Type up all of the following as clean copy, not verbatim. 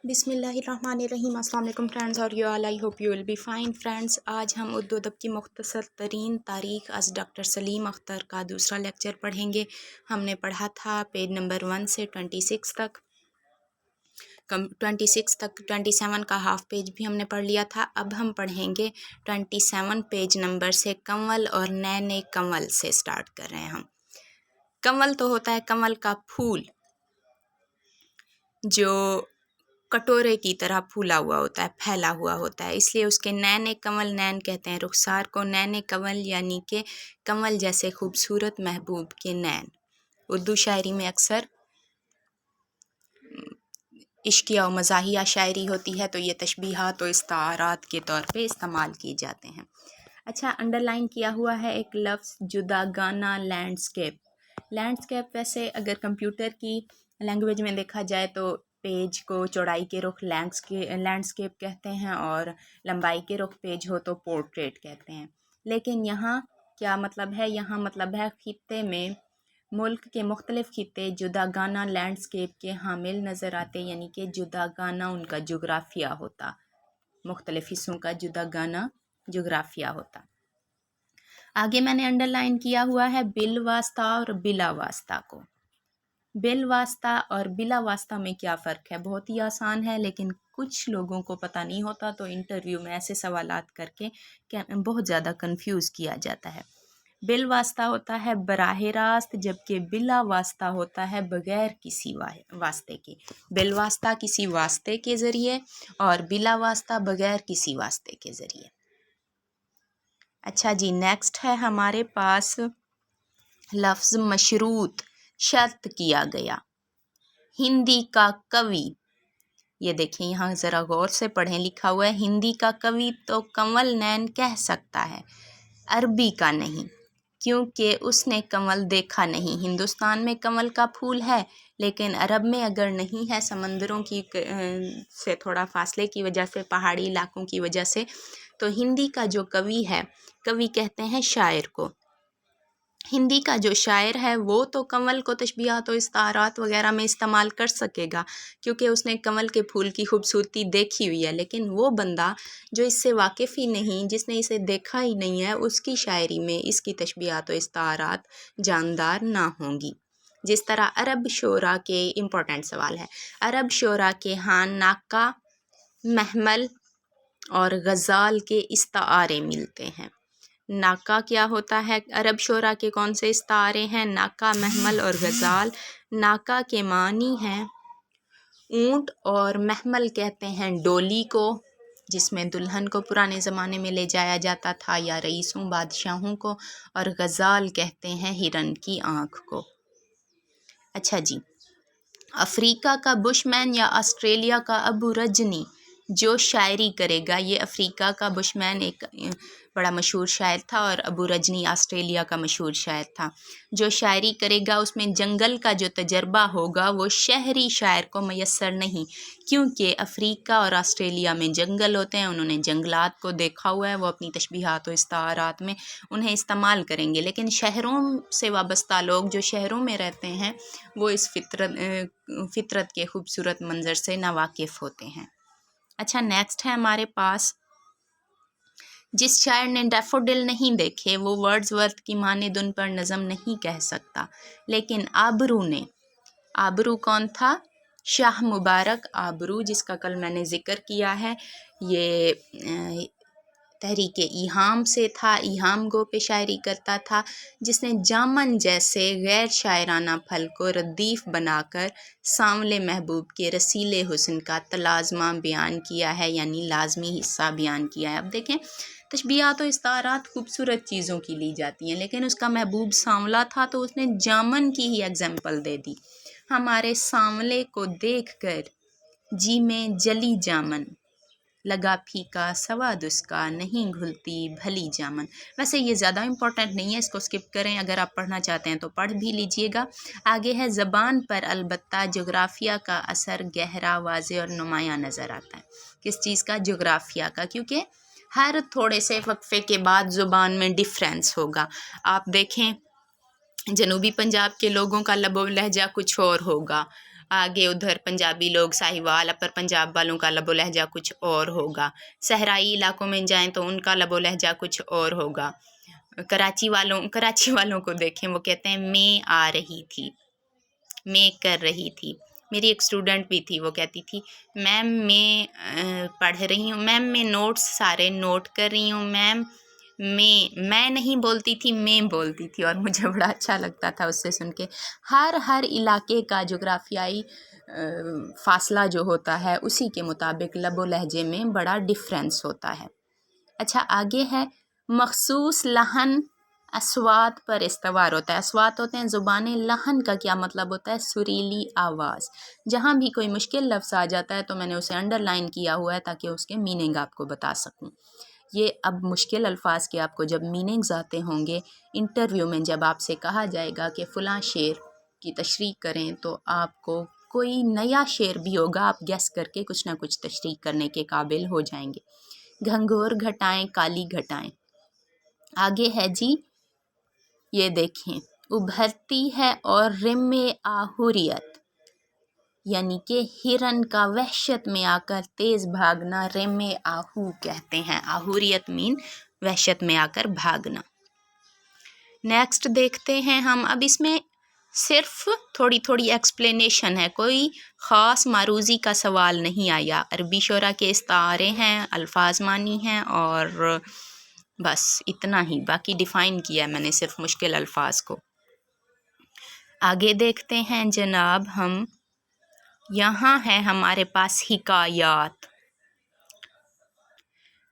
बिस्मिल्लाहिर्रहमानिर्रहीम। अस्सलाम वालेकुम फ्रेंड्स और you all, I hope you will be fine friends. आज हम उर्दू अदब की मुख्तसर तरीन तारीख़ अज़ डॉक्टर सलीम अख्तर का दूसरा लेक्चर पढ़ेंगे। हमने पढ़ा था पेज नंबर 1 से 26 तक। 26 तक 27 का हाफ पेज भी हमने पढ़ लिया था। अब हम पढ़ेंगे 27 पेज नंबर से कंवल और नए नए कंवल से स्टार्ट कर रहे हैं हम। कंवल तो होता है कमल का फूल, जो कटोरे की तरह फूला हुआ होता है, फैला हुआ होता है, इसलिए उसके नैन कंवल, नैन कहते हैं रुखसार को, नैन कंवल यानी कि कंवल जैसे खूबसूरत महबूब के नैन। उर्दू शायरी में अक्सर इश्किया और मज़ाहिया शायरी होती है, तो ये तशबीहात और इस्तारात के तौर पे इस्तेमाल किए जाते हैं। अच्छा, अंडरलाइन किया हुआ है एक लफ्ज़ जुदागाना लैंडस्केप। लैंडस्केप वैसे अगर कंप्यूटर की लैंग्वेज में देखा जाए तो पेज को चौड़ाई के रुख लैंडस्केप कहते हैं और लंबाई के रुख पेज हो तो पोर्ट्रेट कहते हैं। लेकिन यहाँ क्या मतलब है? यहाँ मतलब है खित्ते में, मुल्क के मुख्तलिफ़ खित्ते जुदागाना लैंडस्केप के हामिल नज़र आते, यानी कि जुदागाना उनका जोग्राफिया होता, मुख्तलिफ़ हिस्सों का जुदागाना जोग्राफिया होता। आगे मैंने अंडरलाइन किया हुआ है बिल वास्ता और बिला वास्ता को। बिल वास्ता और बिला वास्ता में क्या फ़र्क है? बहुत ही आसान है, लेकिन कुछ लोगों को पता नहीं होता, तो इंटरव्यू में ऐसे सवालात करके बहुत ज़्यादा कंफ्यूज किया जाता है। बिल वास्ता होता है बराह रास्त, जबकि बिला वास्ता होता है बगैर किसी वास्ते के। बिल वास्ता किसी वास्ते के ज़रिए और बिला वास्ता बगैर किसी वास्ते के ज़रिए। अच्छा जी, नेक्स्ट है हमारे पास लफ्ज़ मशरूत, शर्त किया गया। हिंदी का कवि, ये देखें यहाँ ज़रा गौर से पढ़ें, लिखा हुआ है हिंदी का कवि तो कंवल नैन कह सकता है, अरबी का नहीं, क्योंकि उसने कंवल देखा नहीं। हिंदुस्तान में कंवल का फूल है, लेकिन अरब में अगर नहीं है, समंदरों की से थोड़ा फासले की वजह से, पहाड़ी इलाकों की वजह से, तो हिंदी का जो कवि है, कवि कहते हैं शायर को, हिंदी का जो शायर है वो तो कंवल को तशबीहात और इस्तारात वगैरह में इस्तेमाल कर सकेगा, क्योंकि उसने कंवल के फूल की खूबसूरती देखी हुई है। लेकिन वो बंदा जो इससे वाकिफ़ ही नहीं, जिसने इसे देखा ही नहीं है, उसकी शायरी में इसकी तशबीहात और इस्तारात जानदार ना होंगी। जिस तरह अरब शोरा के, इम्पोर्टेंट सवाल है, अरब शोरा के हाँ नाका, महमल और गज़ाल के इस्तारे मिलते हैं। नाका क्या होता है? अरब शोरा के कौन से इस्तारे हैं? नाका, महमल और गज़ाल। नाका के मानी हैं ऊँट और महमल कहते हैं डोली को, जिसमें दुल्हन को पुराने ज़माने में ले जाया जाता था या रईसों बादशाहों को, और गज़ाल कहते हैं हिरन की आँख को। अच्छा जी, अफ्रीका का बुशमैन या ऑस्ट्रेलिया का अबू रजनी जो शायरी करेगा, ये अफ्रीका का बुशमैन एक बड़ा मशहूर शायर था और अबू रजनी ऑस्ट्रेलिया का मशहूर शायर था। जो शायरी करेगा उसमें जंगल का जो तजर्बा होगा वो शहरी शायर को मैसर नहीं, क्योंकि अफ्रीका और ऑस्ट्रेलिया में जंगल होते हैं, उन्होंने जंगलात को देखा हुआ है, वो अपनी तशबीहात और इस्तारात में उन्हें इस्तेमाल करेंगे। लेकिन शहरों से वाबस्ता लोग जो शहरों में रहते हैं, वो इस फितरत के खूबसूरत मंजर से नावाकिफ़ होते हैं। अच्छा, नेक्स्ट है हमारे पास, जिस शायर ने डैफोडिल नहीं देखे वो वर्ड्सवर्थ की माने धुन पर नज़म नहीं कह सकता, लेकिन आबरू ने, आबरू कौन था? शाह मुबारक आबरू, जिसका कल मैंने ज़िक्र किया है। ये तहरीक इहाम से था, इहाम गो पे शायरी करता था, जिसने जामन जैसे गैर शायराना फल को रदीफ़ बनाकर सांवले महबूब के रसीले हुस्न का तलाज़मा बयान किया है, यानी लाजमी हिस्सा बयान किया है। अब देखें, तशबीहात और इस्तारात खूबसूरत चीज़ों की ली जाती हैं, लेकिन उसका महबूब सांवला था तो उसने जामन की ही एग्जाम्पल दे दी। हमारे सांवले को देख कर जी में जली जामन, लगा फीका सवाद उसका, नहीं घुलती भली जामन। वैसे ये ज़्यादा इम्पोर्टेंट नहीं है, इसको स्किप करें, अगर आप पढ़ना चाहते हैं तो पढ़ भी लीजिएगा। आगे है ज़बान पर अलबत्ता जोग्राफिया का असर गहरा, वाज़े और नुमायाँ नज़र आता है। किस चीज़ का? जोग्राफिया का, क्योंकि हर थोड़े से वक्फे के बाद ज़ुबान में डिफरेंस होगा। आप देखें, जनूबी पंजाब के लोगों का लबो लहजा कुछ और होगा, आगे उधर पंजाबी लोग साहिवाल अपर पंजाब वालों का लबो लहजा कुछ और होगा। सहराई इलाकों में जाएं तो उनका लबो लहजा कुछ और होगा। कराची वालों को देखें, वो कहते हैं मैं आ रही थी, मैं कर रही थी। मेरी एक स्टूडेंट भी थी, वो कहती थी मैम मैं पढ़ रही हूँ, मैम मैं नोट्स सारे नोट कर रही हूँ, मैम मैं नहीं बोलती थी, मैं बोलती थी। और मुझे बड़ा अच्छा लगता था उससे सुन के। हर इलाके का जोग्राफियाई फासला जो होता है उसी के मुताबिक लबो लहजे में बड़ा डिफरेंस होता है। अच्छा, आगे है मखसूस लहन अस्वात पर इस्तवार होता है। अस्वात होते हैं ज़ुबानें, लहन का क्या मतलब होता है? सुरीली आवाज़। जहाँ भी कोई मुश्किल लफ्ज़ आ जाता है तो मैंने उसे अंडरलाइन किया हुआ है ताकि उसके मीनिंग आपको बता सकूँ। ये अब मुश्किल अल्फाज के आपको जब मीनिंग्स आते होंगे इंटरव्यू में, जब आपसे कहा जाएगा कि फ़लाँ शेर की तशरीह करें, तो आपको कोई नया शेर भी होगा, आप गेस करके कुछ ना कुछ तशरीह करने के काबिल हो जाएंगे। घंघोर घटाएं, काली घटाएं। आगे है जी, ये देखें, उभरती है और रिम आहुरियत, यानी कि हिरन का वहशत में आकर तेज़ भागना रिम आहू कहते हैं। आहुरियत मीन वहशत में आकर भागना। नेक्स्ट देखते हैं हम। अब इसमें सिर्फ थोड़ी थोड़ी एक्सप्लेनेशन है, कोई ख़ास मारूज़ी का सवाल नहीं आया। अरबी शोरा के इस्तारे हैं, अल्फाज मानी हैं और बस इतना ही। बाकी डिफ़ाइन किया है मैंने सिर्फ मुश्किल अल्फाज को। आगे देखते हैं जनाब हम, यहाँ है हमारे पास हिकायात।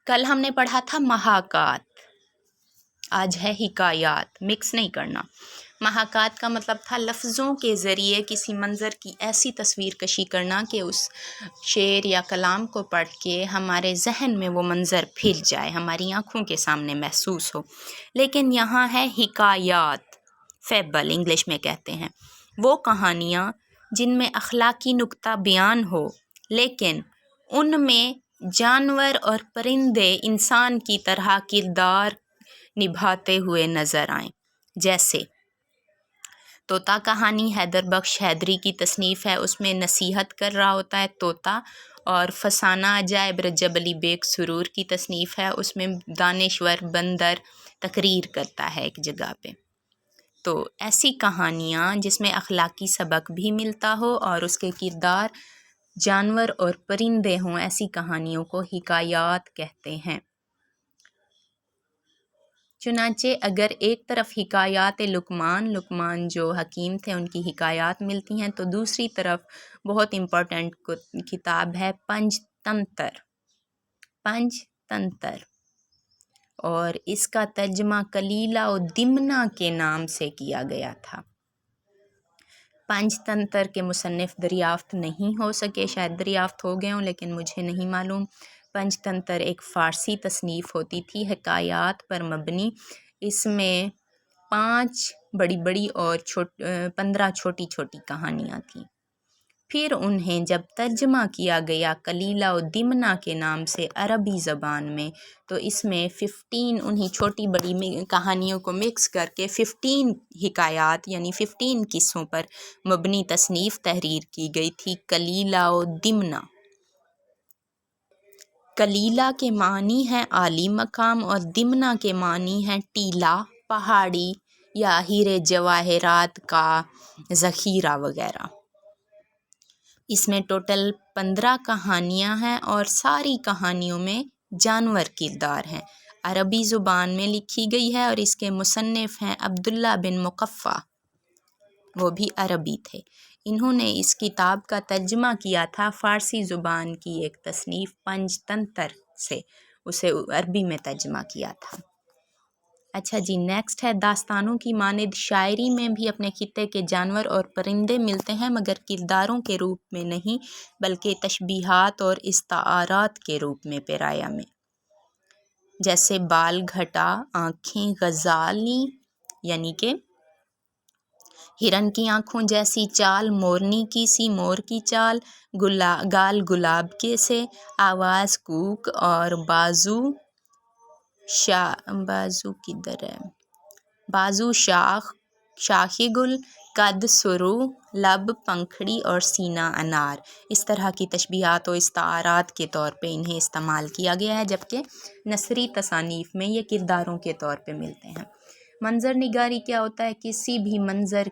कल हमने पढ़ा था महाकात, आज है हिकायात। मिक्स नहीं करना। महाकात का मतलब था लफ्ज़ों के ज़रिए किसी मंज़र की ऐसी तस्वीर कशी करना कि उस शेर या कलाम को पढ़ के हमारे जहन में वो मंज़र फिर जाए, हमारी आँखों के सामने महसूस हो। लेकिन यहाँ है हिकायात, फेबल इंग्लिश में कहते हैं। वो कहानियाँ जिनमें अखलाकी नुक्ता बयान हो, लेकिन उनमें जानवर और परिंदे इंसान की तरह किरदार निभाते हुए नज़र आएं। जैसे तोता कहानी हैदर बख्श हैदरी की तसनीफ़ है, उसमें नसीहत कर रहा होता है तोता। और फसाना अजायब रजब अली बेग सुरूर की तसनीफ़ है, उसमें दानिश्वर बंदर तकरीर करता है एक जगह पे। तो ऐसी कहानियाँ जिसमें अखलाकी सबक भी मिलता हो और उसके किरदार जानवर और परिंदे हों, ऐसी कहानियों को हिकायात कहते हैं। चुनांचे अगर एक तरफ हिकायात लुकमान जो हकीम थे उनकी हिकायात मिलती हैं, तो दूसरी तरफ बहुत इम्पोर्टेंट किताब है पंचतंत्र, और इसका तर्जमा कलीला और दिमना के नाम से किया गया था। पंचतंत्र के मुसन्निफ दरियाफ्त नहीं हो सके, शायद दरियाफ्त हो गए हों लेकिन मुझे नहीं मालूम। पंचतंत्र एक फ़ारसी तसनीफ़ होती थी, हिकायात पर मबनी। इसमें 5 बड़ी बड़ी और 15 छोटी छोटी कहानियाँ थीं। फिर उन्हें जब तर्जमा किया गया कलीला और दिमना के नाम से अरबी ज़बान में, तो इसमें 15 उन्हीं छोटी बड़ी कहानियों को मिक्स करके 15 हिकायात यानी 15 किस्सों पर मबनी तसनीफ़ तहरीर की गई थी, कलीला और दिमना। कलीला के मानी हैं आली मकाम और दिमना के मानी हैं टीला, पहाड़ी या हीरे जवाहरात का ज़ख़ीरा वगैरह। इसमें टोटल 15 कहानियाँ हैं और सारी कहानियों में जानवर किरदार हैं। अरबी ज़ुबान में लिखी गई है और इसके मुसन्निफ़ हैं अब्दुल्ला बिन मुक़फ़्फ़ा, वो भी अरबी थे। इन्होंने इस किताब का तर्जमा किया था फ़ारसी ज़ुबान की एक तसनीफ़ पंचतंत्र से, उसे अरबी में तर्जमा किया था। अच्छा जी, नेक्स्ट है दास्तानों की मानिद शायरी में भी अपने खित्ते के जानवर और परिंदे मिलते हैं, मगर किरदारों के रूप में नहीं बल्कि तशबीहात और इस्तारात के रूप में पेराया में। जैसे बाल घटा, आँखें गज़ाली यानी कि हिरन की आँखों जैसी चाल, मोरनी की सी मोर की चाल, गाल गुलाब के से, आवाज़ कूक और बाजू किधर है, बाजू शाखी गुल, قد سرو، لب پنکھڑی اور سینہ انار، اس طرح کی تشبیہات و استعارات کے طور پہ انہیں استعمال کیا گیا ہے، جبکہ نثری تصانیف میں یہ کرداروں کے طور پہ ملتے ہیں۔ منظر نگاری کیا ہوتا ہے؟ کسی بھی منظر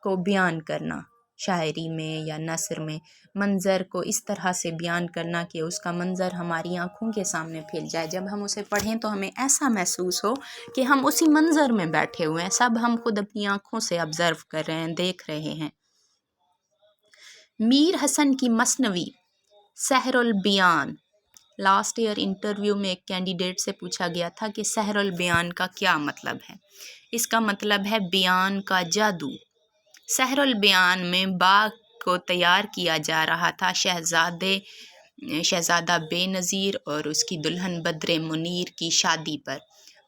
کو بیان کرنا، شاعری میں یا نثر میں منظر کو اس طرح سے بیان کرنا کہ اس کا منظر ہماری آنکھوں کے سامنے پھیل جائے، جب ہم اسے پڑھیں تو ہمیں ایسا محسوس ہو کہ ہم اسی منظر میں بیٹھے ہوئے ہیں، سب ہم خود اپنی آنکھوں سے آبزرو کر رہے ہیں، دیکھ رہے ہیں۔ میر حسن کی مثنوی سحر البیان، لاسٹ ایئر انٹرویو میں ایک کینڈیڈیٹ سے پوچھا گیا تھا کہ سحر البیان کا کیا مطلب ہے؟ اس کا مطلب ہے بیان کا جادو۔ سحر البیان میں باغ کو تیار کیا جا رہا تھا شہزادہ بے نظیر اور اس کی دلہن بدر منیر کی شادی پر۔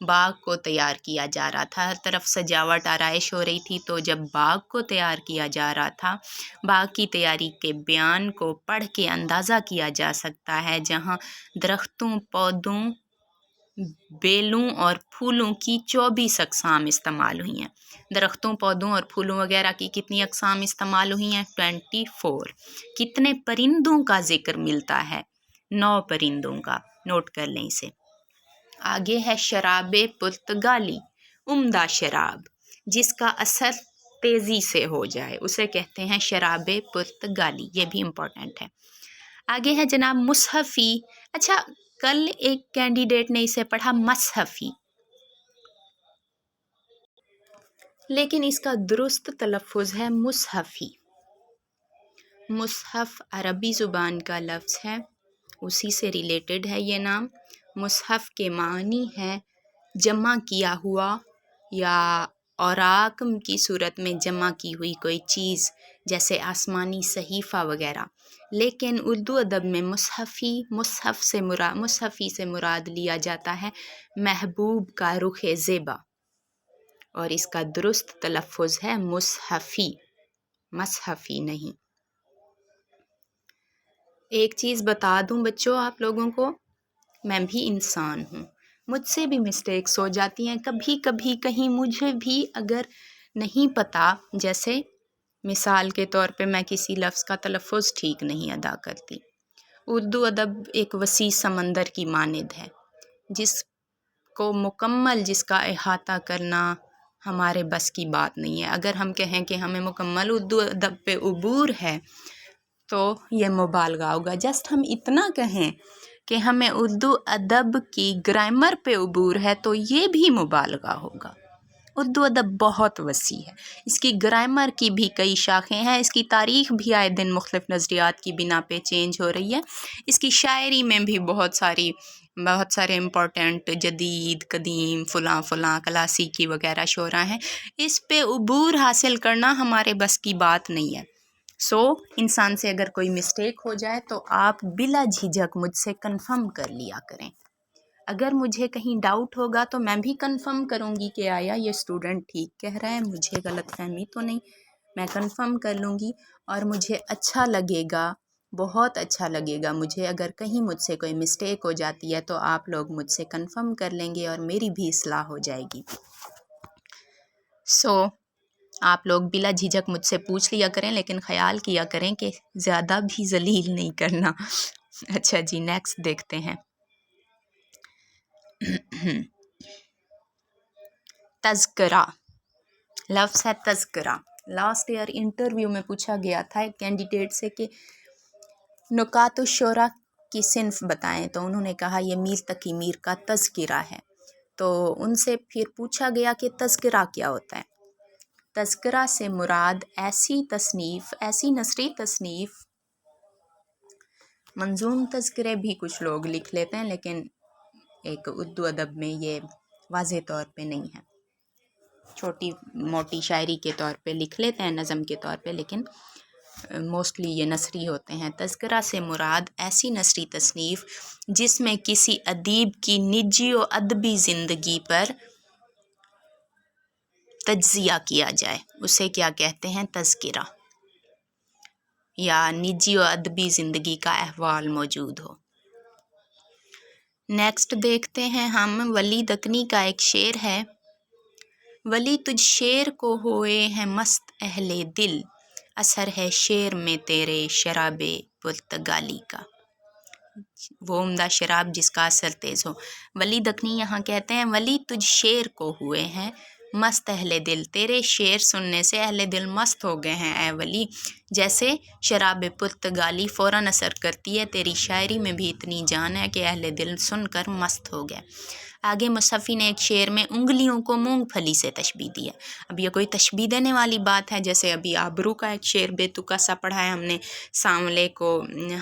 باغ کو تیار کیا جا رہا تھا، ہر طرف سجاوٹ آرائش ہو رہی تھی، تو جب باغ کو تیار کیا جا رہا تھا، باغ کی تیاری کے بیان کو پڑھ کے اندازہ کیا جا سکتا ہے، جہاں درختوں، پودوں، بیلوں اور پھولوں کی 24 اقسام استعمال ہوئی ہیں۔ درختوں، پودوں اور پھولوں وغیرہ کی کتنی اقسام استعمال ہوئی ہیں؟ 24۔ کتنے پرندوں کا ذکر ملتا ہے؟ 9 پرندوں کا، نوٹ کر لیں اسے۔ آگے ہے شراب پرتگالی، عمدہ شراب جس کا اثر تیزی سے ہو جائے اسے کہتے ہیں شراب پرتگالی، یہ بھی امپورٹنٹ ہے۔ آگے ہے جناب مصحفی۔ اچھا، کل ایک کینڈیڈیٹ نے اسے پڑھا مصحفی، لیکن اس کا درست تلفظ ہے مصحفی۔ مصحف عربی زبان کا لفظ ہے، اسی سے ریلیٹڈ ہے یہ نام۔ مصحف کے معنی ہے جمع کیا ہوا یا اوراق کی صورت میں جمع کی ہوئی کوئی چیز، جیسے آسمانی صحیفہ وغیرہ۔ لیکن اردو ادب میں مصحفی سے مراد لیا جاتا ہے محبوب کا رخ زیبا، اور اس کا درست تلفظ ہے مصحفی، مصحفی نہیں۔ ایک چیز بتا دوں بچوں آپ لوگوں کو، میں بھی انسان ہوں، مجھ سے بھی مسٹیکس ہو جاتی ہیں کبھی کبھی، کہیں مجھے بھی اگر نہیں پتہ، جیسے مثال کے طور پہ میں کسی لفظ کا تلفظ ٹھیک نہیں ادا کرتی۔ اردو ادب ایک وسیع سمندر کی مانند ہے، جس کا احاطہ کرنا ہمارے بس کی بات نہیں ہے۔ اگر ہم کہیں کہ ہمیں مکمل اردو ادب پہ عبور ہے تو یہ مبالغہ ہوگا۔ جسٹ ہم اتنا کہیں کہ ہمیں اردو ادب کی گرامر پہ عبور ہے تو یہ بھی مبالغہ ہوگا۔ اردو ادب بہت وسیع ہے، اس کی گرامر کی بھی کئی شاخیں ہیں، اس کی تاریخ بھی آئے دن مختلف نظریات کی بنا پہ چینج ہو رہی ہے، اس کی شاعری میں بھی بہت سارے امپورٹنٹ جدید، قدیم، فلاں کلاسیکی وغیرہ شعراء ہیں۔ اس پہ عبور حاصل کرنا ہمارے بس کی بات نہیں ہے۔ انسان سے اگر کوئی مسٹیک ہو جائے تو آپ بلا جھجک مجھ سے کنفرم کر لیا کریں۔ اگر مجھے کہیں ڈاؤٹ ہوگا تو میں بھی کنفرم کروں گی کہ آیا یہ اسٹوڈنٹ ٹھیک کہہ رہا ہے، مجھے غلط فہمی تو نہیں، میں کنفرم کر لوں گی، اور مجھے اچھا لگے گا، بہت اچھا لگے گا مجھے اگر کہیں مجھ سے کوئی مسٹیک ہو جاتی ہے تو آپ لوگ مجھ سے کنفرم کر لیں گے اور میری بھی اصلاح ہو جائے گی۔ آپ لوگ بلا جھجک مجھ سے پوچھ لیا کریں، لیکن خیال کیا کریں کہ زیادہ بھی ذلیل نہیں کرنا۔ اچھا جی، نیکسٹ دیکھتے ہیں۔ تذکرہ، لفظ ہے تذکرہ۔ لاسٹ ایئر انٹرویو میں پوچھا گیا تھا ایک کینڈیڈیٹ سے کہ نکات الشعراء کی صنف بتائیں، تو انہوں نے کہا یہ میر تقی میر کا تذکرہ ہے۔ تو ان سے پھر پوچھا گیا کہ تذکرہ کیا ہوتا ہے؟ تذکرہ سے مراد ایسی نثری تصنیف، منظوم تذکرے بھی کچھ لوگ لکھ لیتے ہیں، لیکن ایک اردو ادب میں یہ واضح طور پہ نہیں ہے، چھوٹی موٹی شاعری کے طور پہ لکھ لیتے ہیں، نظم کے طور پہ، لیکن موسٹلی یہ نثری ہوتے ہیں۔ تذکرہ سے مراد ایسی نثری تصنیف جس میں کسی ادیب کی نجی و ادبی زندگی پر تجزیہ کیا جائے، اسے کیا کہتے ہیں؟ تذکرہ، یا نجی و ادبی زندگی کا احوال موجود ہو۔ نیکسٹ دیکھتے ہیں ہم، ولی دکنی کا ایک شعر ہے، ولی تجھ شیر کو ہوئے ہیں مست اہل دل، اثر ہے شیر میں تیرے شراب پرتگالی کا۔ وہ عمدہ شراب جس کا اثر تیز ہو۔ ولی دکنی یہاں کہتے ہیں ولی تجھ شیر کو ہوئے ہیں مست اہل دل، تیرے شعر سننے سے اہل دل مست ہو گئے ہیں اے ولی، جیسے شراب پرتگالی فوراً اثر کرتی ہے، تیری شاعری میں بھی اتنی جان ہے کہ اہل دل سن کر مست ہو گئے۔ آگے مصحفی نے ایک شعر میں انگلیوں کو مونگ پھلی سے تشبیہ دی ہے۔ اب یہ کوئی تشبیہ دینے والی بات ہے؟ جیسے ابھی آبرو کا ایک شعر بے تکا سا پڑھا ہے ہم نے، سانولے کو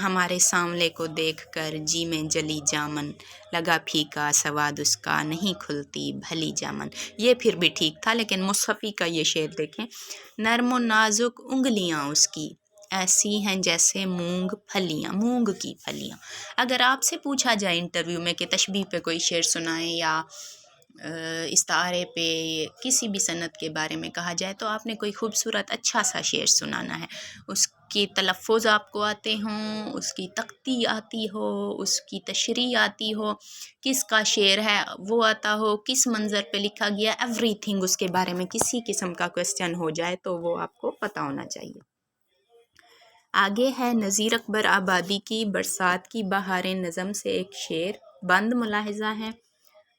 ہمارے سانولے کو دیکھ کر جی میں جلی جامن، لگا پھیکا سواد اس کا نہیں کھلتی بھلی جامن۔ یہ پھر بھی ٹھیک تھا، لیکن مصحفی کا یہ شعر دیکھیں، نرم و نازک انگلیاں اس کی ایسی ہیں جیسے مونگ پھلیاں، مونگ کی پھلیاں۔ اگر آپ سے پوچھا جائے انٹرویو میں کہ تشبیہ پہ کوئی شعر سنائیں یا استعارے پہ کسی بھی صنعت کے بارے میں کہا جائے تو آپ نے کوئی خوبصورت اچھا سا شعر سنانا ہے، اس کی تلفظ آپ کو آتے ہوں، اس کی تختی آتی ہو، اس کی تشریح آتی ہو، کس کا شعر ہے وہ آتا ہو، کس منظر پہ لکھا گیا، ایوری تھنگ اس کے بارے میں کسی قسم کا کوسچن ہو جائے تو وہ آپ کو پتہ ہونا چاہیے۔ آگے ہے نذیر اکبر آبادی کی برسات کی بہاریں نظم سے ایک شعر، بند ملاحظہ ہے،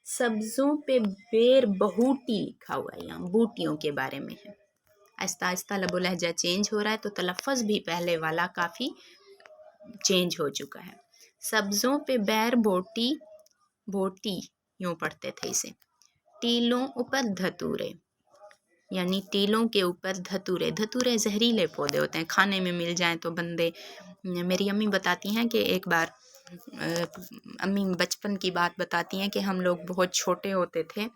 سبزوں پہ بیر بہوٹی لکھا ہوا ہے، یہاں بوٹیوں کے بارے میں ہے۔ آہستہ آہستہ لب و لہجہ چینج ہو رہا ہے تو تلفظ بھی پہلے والا کافی چینج ہو چکا ہے۔ سبزوں پہ بیر بوٹی، بوٹی یوں پڑھتے تھے اسے، ٹیلوں اوپر دھتورے، یعنی ٹیلوں کے اوپر دھتورے۔ دھتورے زہریلے پودے ہوتے ہیں، کھانے میں مل جائیں تو بندے، میری امی بتاتی ہیں کہ ایک بار امی بچپن کی بات بتاتی ہیں کہ ہم لوگ بہت چھوٹے ہوتے تھے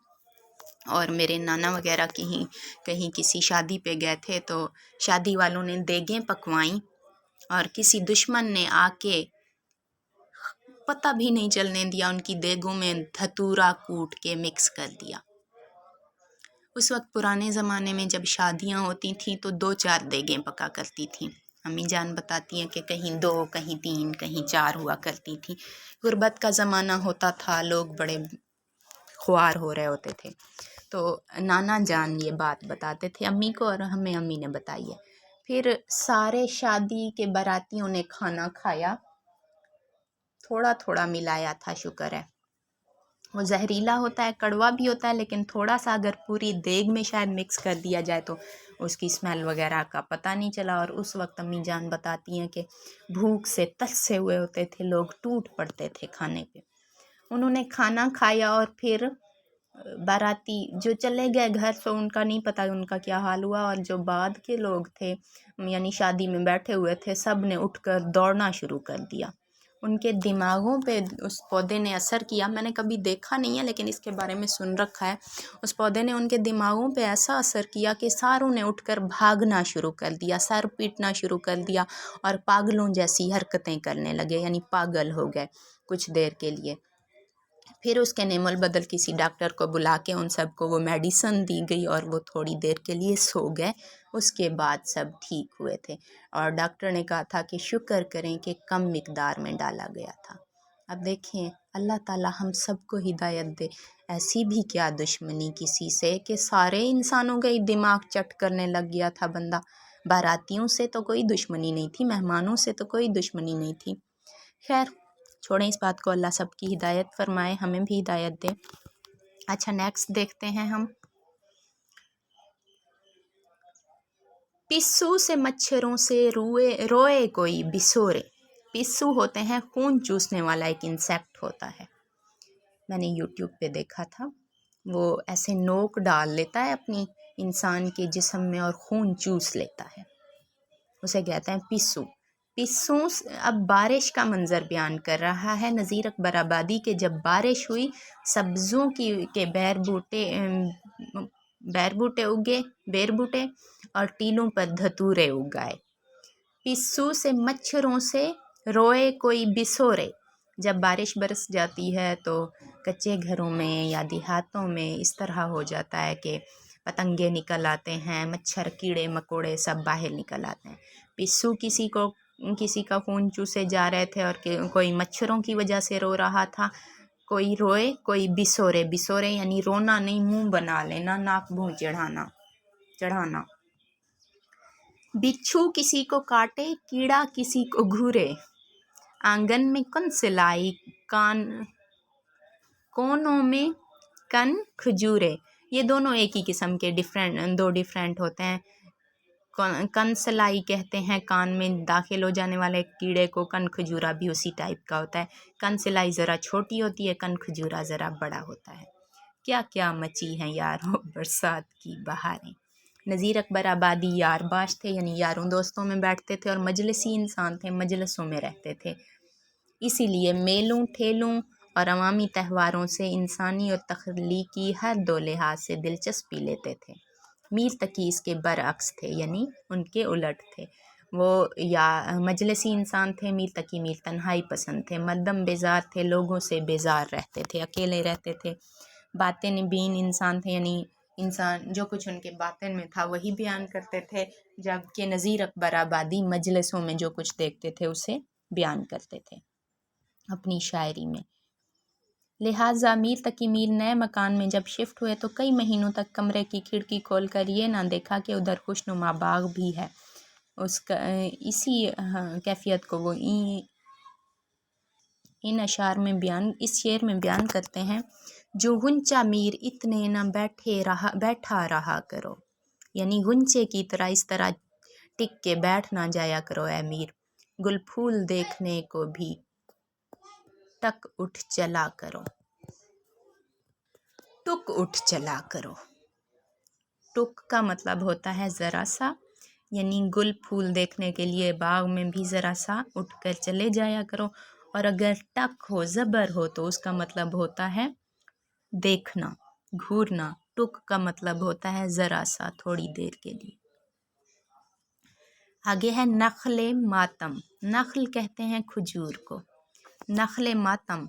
اور میرے نانا وغیرہ کہیں کسی شادی پہ گئے تھے تو شادی والوں نے دیگیں پکوائیں اور کسی دشمن نے آ کے پتہ بھی نہیں چلنے دیا، ان کی دیگوں میں دھتورا کوٹ کے مکس کر دیا۔ اس وقت پرانے زمانے میں جب شادیاں ہوتی تھیں تو 2-4 دیگیں پکا کرتی تھیں۔ امی جان بتاتی ہیں کہ کہیں 2، کہیں 3، کہیں 4 ہوا کرتی تھیں۔ غربت کا زمانہ ہوتا تھا، لوگ بڑے خوار ہو رہے ہوتے تھے، تو نانا جان یہ بات بتاتے تھے امی کو اور ہمیں امی نے بتائی ہے۔ پھر سارے شادی کے براتیوں نے کھانا کھایا، تھوڑا تھوڑا ملایا تھا، شکر ہے۔ وہ زہریلا ہوتا ہے، کڑوا بھی ہوتا ہے، لیکن تھوڑا سا اگر پوری دیگ میں شاید مکس کر دیا جائے تو اس کی اسمیل وغیرہ کا پتہ نہیں چلا، اور اس وقت امی جان بتاتی ہیں کہ بھوک سے ترسے ہوئے ہوتے تھے لوگ، ٹوٹ پڑتے تھے کھانے پہ۔ انہوں نے کھانا کھایا اور پھر باراتی جو چلے گئے گھر تو ان کا نہیں پتہ ان کا کیا حال ہوا، اور جو بعد کے لوگ تھے یعنی شادی میں بیٹھے ہوئے تھے، سب نے اٹھ کر دوڑنا شروع کر دیا۔ ان کے دماغوں پہ اس پودے نے اثر کیا، میں نے کبھی دیکھا نہیں ہے لیکن اس کے بارے میں سن رکھا ہے۔ اس پودے نے ان کے دماغوں پہ ایسا اثر کیا کہ ساروں نے اٹھ کر بھاگنا شروع کر دیا، سر پیٹنا شروع کر دیا اور پاگلوں جیسی حرکتیں کرنے لگے، یعنی پاگل ہو گئے کچھ دیر کے لیے۔ پھر اس کے نعم البدل کسی ڈاکٹر کو بلا کے ان سب کو وہ میڈیسن دی گئی اور وہ تھوڑی دیر کے لیے سو گئے، اس کے بعد سب ٹھیک ہوئے تھے، اور ڈاکٹر نے کہا تھا کہ شکر کریں کہ کم مقدار میں ڈالا گیا تھا۔ اب دیکھیں اللہ تعالی ہم سب کو ہدایت دے، ایسی بھی کیا دشمنی کسی سے کہ سارے انسانوں کا ہی دماغ چٹ کرنے لگ گیا تھا بندہ۔ باراتیوں سے تو کوئی دشمنی نہیں تھی، مہمانوں سے تو کوئی دشمنی نہیں تھی۔ خیر چھوڑیں اس بات کو، اللہ سب کی ہدایت فرمائے، ہمیں بھی ہدایت دے۔ اچھا نیکسٹ دیکھتے ہیں ہم، پسو سے مچھروں سے روئے کوئی بسورے۔ پسو ہوتے ہیں خون چوسنے والا ایک انسیکٹ ہوتا ہے، میں نے یوٹیوب پہ دیکھا تھا، وہ ایسے نوک ڈال لیتا ہے اپنی انسان کے جسم میں اور خون چوس لیتا ہے، اسے کہتے ہیں پسو۔ پسوں اب بارش کا منظر بیان کر رہا ہے نذیر اکبر آبادی کے، جب بارش ہوئی سبزوں کے بیر بوٹے اگے، بیر بوٹے اور ٹیلوں پر دھتورے اگائے۔ پسو سے مچھروں سے روئے کوئی بسورے، جب بارش برس جاتی ہے تو کچے گھروں میں یا دیہاتوں میں اس طرح ہو جاتا ہے کہ پتنگے نکل آتے ہیں، مچھر کیڑے مکوڑے سب باہر نکل آتے ہیں۔ پسو کسی کا خون چوسے جا رہے تھے اور کوئی مچھروں کی وجہ سے رو رہا تھا، कोई रोए कोई बिसोरे, बिसोरे यानी रोना नहीं, मुंह बना लेना, नाक मुंह चढ़ाना। बिच्छू किसी को काटे, कीड़ा किसी को घूरे, आंगन में कौन सिलाई, कोनों में कन खजूरे। ये दोनों एक ही किस्म के दो डिफरेंट होते हैं। कन सिलाई कहते हैं कान में दाखिल हो जाने वाले कीड़े को, कन खजूरा भी उसी टाइप का होता है। कन सिलाई ज़रा छोटी होती है, कन खजूरा ज़रा बड़ा होता है। क्या क्या मची हैं यारों बरसात की बहारें। नज़ीर अकबर आबादी यार बाश थे, यानी यारों दोस्तों में बैठते थे और मजलिसी इंसान थे, मजलिसों में रहते थे। इसीलिए मेलों ठेलों और अवामी त्योहारों से इंसानी और तख्लीकी हर दो लिहाज से दिलचस्पी लेते थे। मीर तकी इसके बरअक्स थे, यानी उनके उलट थे। वो या मजलिसी इंसान थे, मीर तकी मीर तन्हाई पसंद थे, मद्दम बेजार थे, लोगों से बेजार रहते थे, अकेले रहते थे। बातें बीन इंसान थे, यानी इंसान जो कुछ उनके बातें में था वही बयान करते थे, जबकि नज़ीर अकबर आबादी मजलिसों में जो कुछ देखते थे उसे बयान करते थे अपनी शायरी में। लिहाजा मीर तकी मीर नए मकान में जब शिफ्ट हुए तो कई महीनों तक कमरे की खिड़की खोल कर ये ना देखा कि उधर खुशनुमा बाग भी है। उसका इसी कैफियत को वो इन अशार में इस शेर में बयान करते हैं। जो गुंचा मीर इतने न बैठा रहा करो, यानी गुंचे की तरह इस तरह टिक के बैठ ना जाया करो ए मीर, गुल फूल देखने को भी टक उठ चला करो, टुक उठ चला करो। टुक का मतलब होता है ज़रा सा, यानी गुल फूल देखने के लिए बाग में भी ज़रा सा उठकर चले जाया करो। और अगर टक हो, ज़बर हो, तो उसका मतलब होता है देखना, घूरना। टुक का मतलब होता है ज़रा सा, थोड़ी देर के लिए। आगे है नखले मातम। नखल कहते हैं खजूर को। नखले मातम,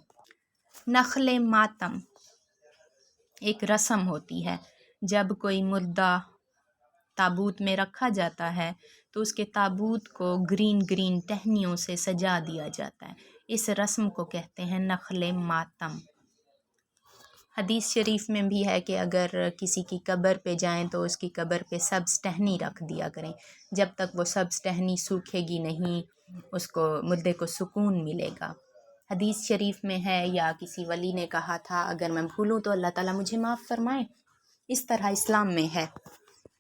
नखले मातम एक रस्म होती है। जब कोई मुर्दा ताबूत में रखा जाता है तो उसके ताबूत को ग्रीन ग्रीन टहनियों से सजा दिया जाता है। इस रस्म को कहते हैं नखले मातम। हदीस शरीफ में भी है कि अगर किसी की कब्र पे जाएं तो उसकी कब्र पे सब्ज़ टहनी रख दिया करें। जब तक वो सब्ज़ टहनी सूखेगी नहीं, उसको मुर्दे को सुकून मिलेगा। हदीस शरीफ में है या किसी वली ने कहा था, अगर मैं भूलूं तो अल्लाह ताला मुझे माफ़ फरमाए। इस तरह इस्लाम में है,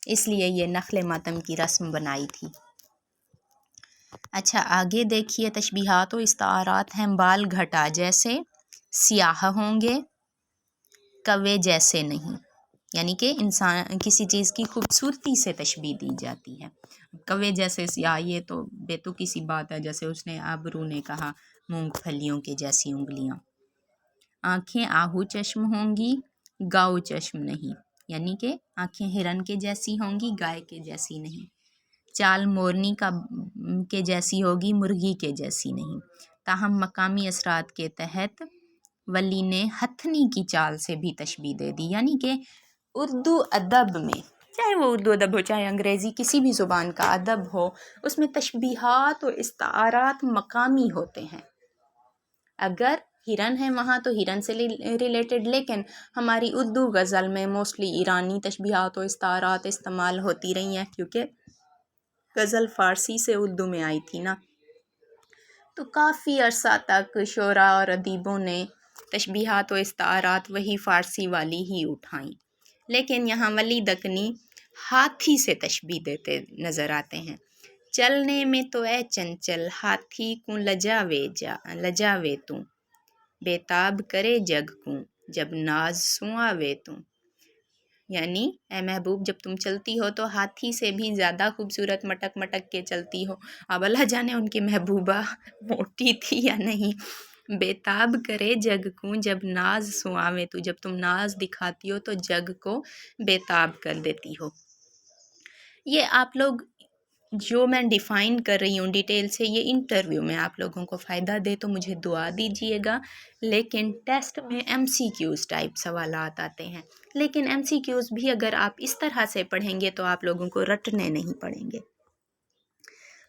इसलिए ये नखले मातम की रस्म बनाई थी। अच्छा, आगे देखिए तशबीहात व इस्तारात हैं। बाल घटा जैसे, स्याह होंगे, कवे जैसे नहीं, यानी कि इंसान किसी चीज़ की खूबसूरती से तशबीह दी जाती है। कवे जैसे स्याह, ये तो बेतुकी सी बात है, जैसे उसने आबरू ने कहा मूंगफलियों के जैसी उंगलियां। आँखें आहू चश्म होंगी, गाऊ चश्म नहीं, यानी कि आँखें हिरन के जैसी होंगी, गाय के जैसी नहीं। चाल मोरनी के जैसी होगी, मुर्गी के जैसी नहीं। ताहम मकामी असरात के तहत वली ने हथनी की चाल से भी तशबीह दे दी, यानी कि उर्दू अदब में, चाहे वो उर्दू अदब हो चाहे अंग्रेज़ी, किसी भी ज़ुबान का अदब हो, उसमें तशबीहात और इस्तारात मकामी होते हैं। अगर हिरन है वहाँ तो हिरन से रिलेटेड, लेकिन हमारी उर्दू गज़ल में मोस्टली ईरानी तशबीहात और इस्तारात इस्तेमाल होती रही हैं, क्योंकि गज़ल फ़ारसी से उर्दू में आई थी ना। तो काफ़ी अरसा तक शोरा और अदीबों ने तशबीहात व इस्तारात वही फ़ारसी वाली ही उठाई, लेकिन यहाँ वली दकनी हाथी से तशबीह देते नज़र आते हैं। चलने में तो ए चंचल, हाथी को लजावे तू, बेताब करे जग को, जब नाज सुआवे तू, यानी ए महबूब जब तुम चलती हो तो हाथी से भी ज़्यादा खूबसूरत मटक मटक के चलती हो। अब अल्लाह जाने उनकी महबूबा मोटी थी या नहीं। बेताब करे जग को, जब नाज सुआवे तू, जब तुम नाज दिखाती हो तो जग को बेताब कर देती हो। ये आप लोग जो मैं डिफ़ाइन कर रही हूँ डिटेल से, ये इंटरव्यू में आप लोगों को फ़ायदा दे तो मुझे दुआ दीजिएगा। लेकिन टेस्ट में MCQs टाइप सवालात आते हैं, लेकिन MCQs भी अगर आप इस तरह से पढ़ेंगे तो आप लोगों को रटने नहीं पड़ेंगे।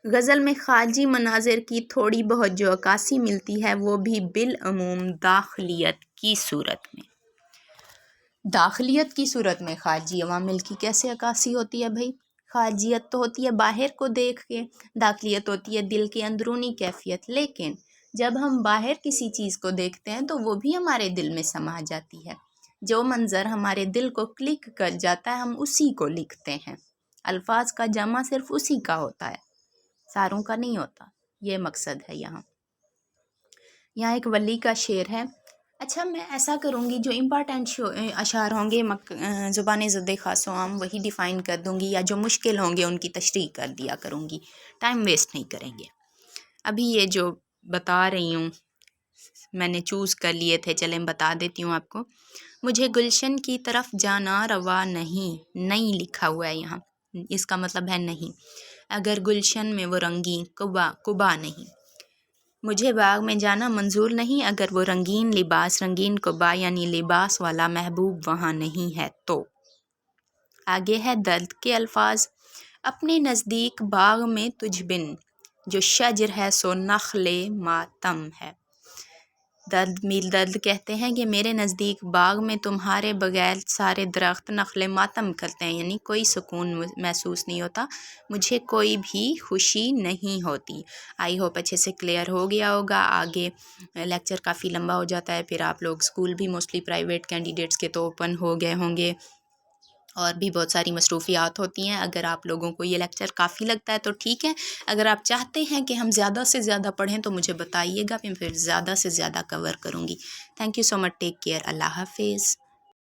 غزل میں خارجی مناظر کی تھوڑی بہت جو عکاسی ملتی ہے وہ بھی بالعموم داخلیت کی صورت میں۔ داخلیت کی صورت میں خارجی عوامل کی کیسے عکاسی ہوتی ہے بھائی؟ خارجیت تو ہوتی ہے باہر کو دیکھ کے، داخلیت ہوتی ہے دل کی اندرونی کیفیت، لیکن جب ہم باہر کسی چیز کو دیکھتے ہیں تو وہ بھی ہمارے دل میں سما جاتی ہے۔ جو منظر ہمارے دل کو کلک کر جاتا ہے ہم اسی کو لکھتے ہیں۔ الفاظ کا جمع صرف اسی کا ہوتا ہے، ساروں کا نہیں ہوتا، یہ مقصد ہے یہاں۔ یہاں ایک ولی کا شعر ہے۔ اچھا میں ایسا کروں گی جو امپارٹنٹ اشعار ہوں گے زبان ضد خاص و عام وہی ڈیفائن کر دوں گی، یا جو مشکل ہوں گے ان کی تشریح کر دیا کروں گی، ٹائم ویسٹ نہیں کریں گے۔ ابھی یہ جو بتا رہی ہوں میں نے چوز کر لیے تھے، چلیں بتا دیتی ہوں آپ کو۔ مجھے گلشن کی طرف جانا روا نہیں لکھا ہوا ہے یہاں، اس کا مطلب ہے نہیں۔ اگر گلشن میں وہ رنگین قبا نہیں، مجھے باغ میں جانا منظور نہیں اگر وہ رنگین لباس رنگین قبا یعنی لباس والا محبوب وہاں نہیں ہے تو۔ آگے ہے درد کے الفاظ۔ اپنے نزدیک باغ میں تجھ بن جو شجر ہے سو نخل ماتم ہے۔ درد کہتے ہیں کہ میرے نزدیک باغ میں تمہارے بغیر سارے درخت نخل ماتم کرتے ہیں، یعنی کوئی سکون محسوس نہیں ہوتا، مجھے کوئی بھی خوشی نہیں ہوتی۔ آئی ہوپ اچھے سے کلیئر ہو گیا ہوگا۔ آگے لیکچر کافی لمبا ہو جاتا ہے، پھر آپ لوگ اسکول بھی موسٹلی پرائیویٹ کینڈیڈیٹس کے تو اوپن ہو گئے ہوں گے، اور بھی بہت ساری مصروفیات ہوتی ہیں۔ اگر آپ لوگوں کو یہ لیکچر کافی لگتا ہے تو ٹھیک ہے، اگر آپ چاہتے ہیں کہ ہم زیادہ سے زیادہ پڑھیں تو مجھے بتائیے گا، میں پھر زیادہ سے زیادہ کور کروں گی۔ Thank you so much, take care, اللہ حافظ۔